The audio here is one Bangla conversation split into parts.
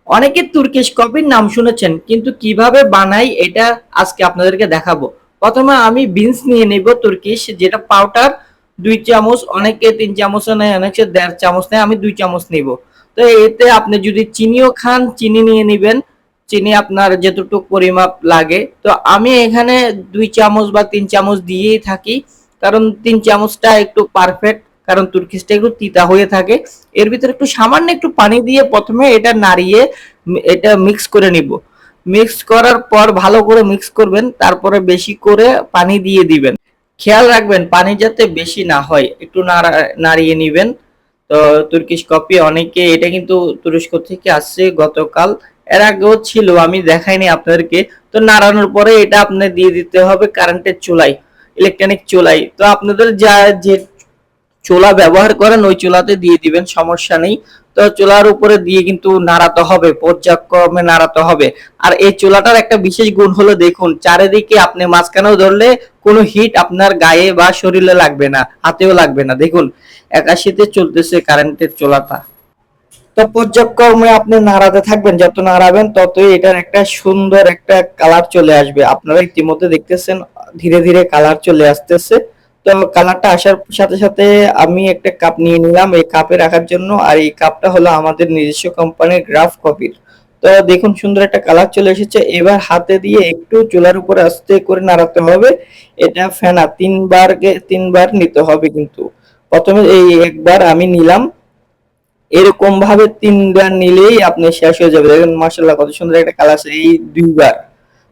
অনেকে তুর্কিশ কফির নাম শুনেছেন, কিন্তু কিভাবে বানাই এটা আজকে আপনাদেরকে দেখাবো। প্রথমে আমি বিনস নিয়ে নিব তুর্কিশ, যেটা পাউডার 2 চামচ, অনেকে 3 চামচও নেয়, অনেকে 1.5 চামচ নেয়, আমি 2 চামচ নিব। তো এতে আপনি যদি চিনিও খান, চিনি নিয়ে নিবেন, চিনি আপনার যেতটুকু পরিমাপ লাগে। তো আমি এখানে 2 চামচ বা 3 চামচ দিয়েই থাকি, কারণ 3 চামচটা একটু পারফেক্ট, কারণ তুর্কিশটা একটু তিতা হয়ে থাকে। এর ভিতরে একটু সামান্য একটু পানি দিয়ে প্রথমে এটা নাড়িয়ে এটা মিক্স করে নিব। মিক্স করার পর ভালো করে মিক্স করবেন, তারপরে বেশি করে পানি দিয়ে দিবেন। খেয়াল রাখবেন পানি যাতে বেশি না হয়, একটু নাড়িয়ে নিবেন। তো তুর্কিশ কফি অনেকে, এটা কিন্তু তুরস্ক থেকে আসছে গতকাল, এর আগেও ছিল, আমি দেখাইনি আপনাদেরকে। তো নাড়ানোর পরে এটা আপনি দিয়ে দিতে হবে কারেন্টের চুলায়, ইলেকট্রনিক চুলায়। তো আপনাদের যা যে চুলা ব্যবহার করেন ওই চুলাতে দিয়ে দিবেন, সমস্যা নেই। তো চুলার উপরে দিয়ে কিন্তু নাড়াতে হবে, পর্যায়ক্রমে নাড়াতে হবে। আর এই চুলাটার একটা বিশেষ গুণ হলো, দেখুন চারিদিকে আপনি মাঝখানেও ধরলে কোনো হিট আপনার গায়ে বা শরীরে লাগবে না, হাতেও লাগবে না। দেখুন 81-তে চলতেছে কারেন্টের চুলাটা। তো পর্যায়ক্রমে আপনি নাড়াতে থাকবেন, যত নাড়াবেন ততই এটার একটা সুন্দর একটা কালার চলে আসবে। আপনারা ইতিমধ্যে দেখতেছেন ধীরে ধীরে কালার চলে আসতেছে। তো কালারটা আসার সাথে সাথে আমি একটা কাপ নিয়ে নিলাম এই কাপে রাখার জন্য, আর এই কাপটা হলো আমাদের নিজস্ব কোম্পানির গ্রাফ কফির। তো দেখুন সুন্দর একটা কালার চলে এসেছে। এবার হাতে দিয়ে একটু চুলার উপরে আস্তে করে নাড়াতে হবে। এটা ফেনা তিনবার নিতে হবে কিন্তু। প্রথমে এই একবার আমি নিলাম, এরকম ভাবে 3 বার নিলেই আপনি শেষ হয়ে যাবে। দেখেন মাশাআল্লাহ কত সুন্দর একটা কালার আছে। এই 2 বার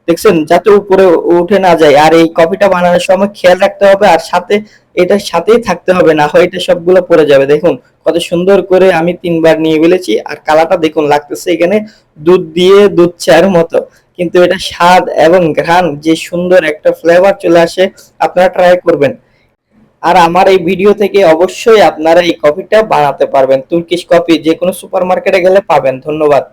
দেখছেন, যাতে উপরে উঠে না যায়। আর এই কফিটা বানানোর সময় খেয়াল রাখতে হবে, আর সাথে এটার সাথেই থাকতে হবে, না হয় এটা সবগুলো পড়ে যাবে। দেখুন কত সুন্দর করে আমি 3 বার নিয়ে ফেলেছি। আর কালারটা দেখুন লাগতেছে এখানে দুধ দিয়ে দুধ চায়ের মতো, কিন্তু এটা স্বাদ এবং ঘ্রাণ যে সুন্দর একটা ফ্লেভার চলে আসে। আপনারা ট্রাই করবেন। আর আমার এই ভিডিও থেকে অবশ্যই আপনারা এই কফিটা বানাতে পারবেন। তুর্কিশ কফি যে কোনো সুপার মার্কেটে গেলে পাবেন। ধন্যবাদ।